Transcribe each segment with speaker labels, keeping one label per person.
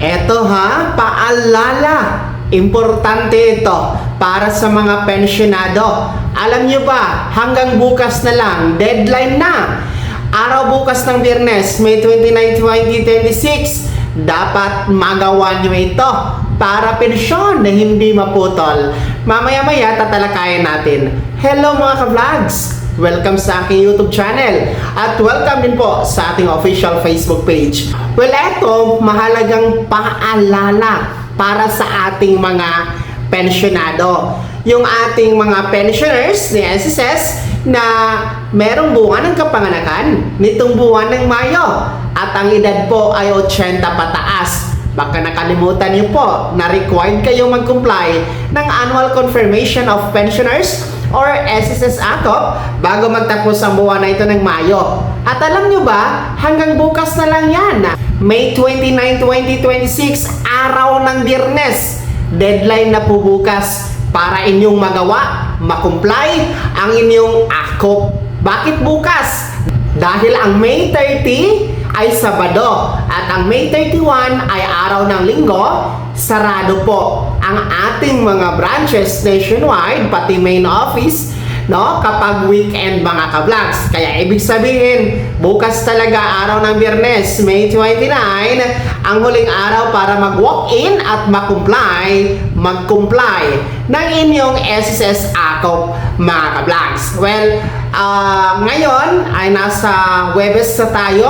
Speaker 1: Eto ha, paalala. Importante ito para sa mga pensyonado. Alam nyo ba, hanggang bukas na lang, deadline na. Araw bukas ng Biyernes, May 29, 2026, dapat magawa nyo ito para pensyon na hindi maputol. Mamaya-maya tatalakayan natin. Hello mga ka-vlogs! Welcome sa aking YouTube channel at welcome din po sa ating official Facebook page. Well, eto, mahalagang paalala para sa ating mga pensyonado. Yung ating mga pensioners ni SSS na merong buwan ng kapanganakan nitong buwan ng Mayo at ang edad po ay 80 pataas. Baka nakalimutan niyo po na required kayo mag-comply ng Annual Confirmation of Pensioners or SSS ACOP bago magtapos ang buwan na ito ng Mayo. At alam nyo ba, hanggang bukas na lang yan. May 29, 2026, araw ng Biyernes. Deadline na po bukas para inyong magawa, makomply ang inyong ACOP. Bakit bukas? Dahil ang May 30 ay Sabado at ang May 31 ay araw ng Linggo, sarado po ang ating mga branches nationwide, pati main office, no? Kapag weekend mga ka-vlogs. Kaya ibig sabihin, bukas talaga araw ng Biyernes, May 29, ang huling araw para mag-walk-in at mag-comply ng inyong SSS ACOP mga ka-vlogs. Well, ngayon ay nasa Huwebes na tayo,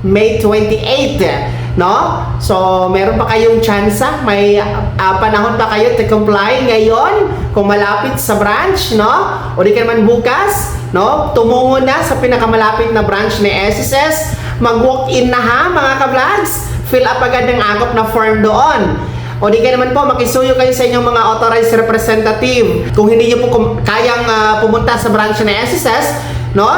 Speaker 1: May 28, no? So, meron pa kayong tsansa, may panahon pa kayo to comply ngayon kung malapit sa branch, no? O di ka naman bukas, no? Tumungo na sa pinakamalapit na branch ni SSS, mag-walk-in na ha, mga ka-vlogs. Fill up agad ng ACOP na form doon. O di ka naman po, makisuyo kayo sa inyong mga authorized representative. Kung hindi nyo po kayang pumunta sa branch ni SSS, no,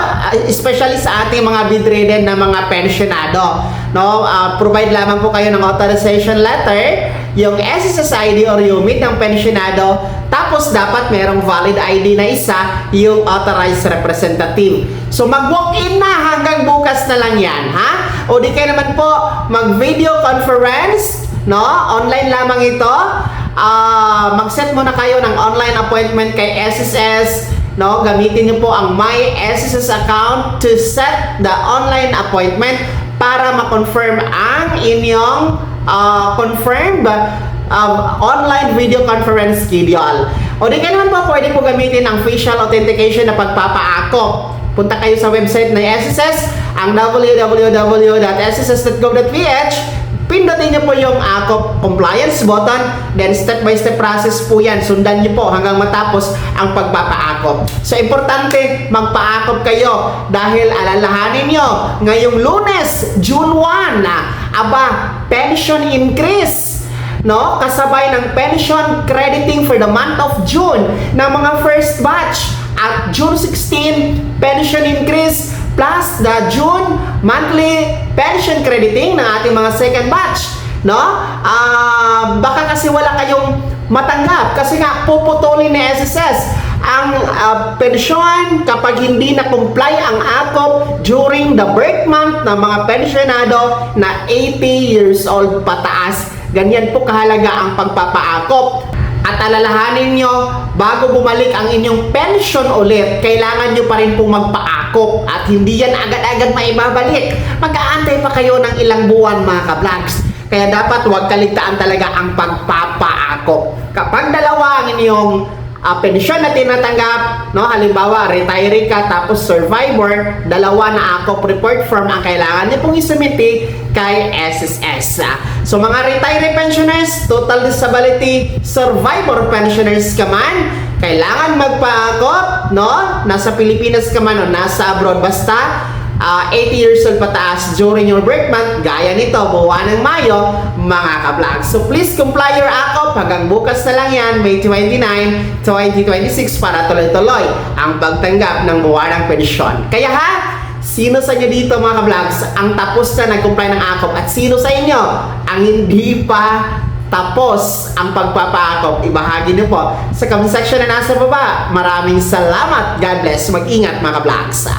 Speaker 1: especially sa ating mga bedridden na mga pensionado, no, provide lamang po kayo ng authorization letter, yung SSS ID or unit ng pensionado, tapos dapat merong valid ID na isa, yung authorized representative. So mag-walk-in na hanggang bukas na lang yan, ha? O di kayo naman po mag-video conference, no, online lamang ito. Mag-set muna kayo ng online appointment kay SSS, no, gamitin niyo po ang My SSS account to set the online appointment para ma-confirm ang inyong confirmed online video conference schedule. O di kayo naman po, pwede po gamitin ang facial authentication na pagpapaakop. Punta kayo sa website ng SSS, ang www.sss.gov.ph. Pindutin niyo po yung ACOP compliance button, then step-by-step process po yan. Sundan niyo po hanggang matapos ang pagpapa-ACOP. So, importante magpa-ACOP kayo dahil alalahanin niyo, ngayong Lunes, June 1, pension increase, no? Kasabay ng pension crediting for the month of June ng mga first batch. At June 16, pension increase plus the June monthly pension crediting ng ating mga second batch, no? Baka kasi wala kayong matanggap kasi nga puputulin ni SSS ang pensyon kapag hindi na-comply ang ACOP during the birth month ng mga pensionado na 80 years old pataas. Ganyan po kahalaga ang pagpapa-ACOP. At alalahanin nyo, bago bumalik ang inyong pension ulit, kailangan nyo pa rin pong magpa-ACOP at hindi yan agad-agad maibabalik. Mag-aantay pa kayo ng ilang buwan mga ka-vlogs. Kaya dapat huwag kaligtaan talaga ang pagpapa-ACOP. Kapag dalawa ang inyong pensyon na tinatanggap, no, halimbawa retiree ka tapos survivor, dalawa na ACOP report form ang kailangan niyo pong isumiti kay SSS. So mga retiree pensioners, total disability survivor pensioners ka man, kailangan magpa-ACOP, no? Nasa Pilipinas ka man o nasa abroad, basta 80 years old pataas during your birth month, gaya nito, buwan ng Mayo, mga ka-vlog. So please comply your ACOP, hanggang bukas na lang yan, May 29, 2026, para tuloy-tuloy ang pagtanggap ng buwan ng pensyon. Kaya ha, sino sa inyo dito mga ka-vlogs ang tapos na nag-comply ng ACOP at sino sa inyo ang hindi pa tapos ang pagpapa-ACOP? Ibahagi niyo po sa comment section na nasa baba. Maraming salamat. God bless. Mag-ingat mga ka-vlogs.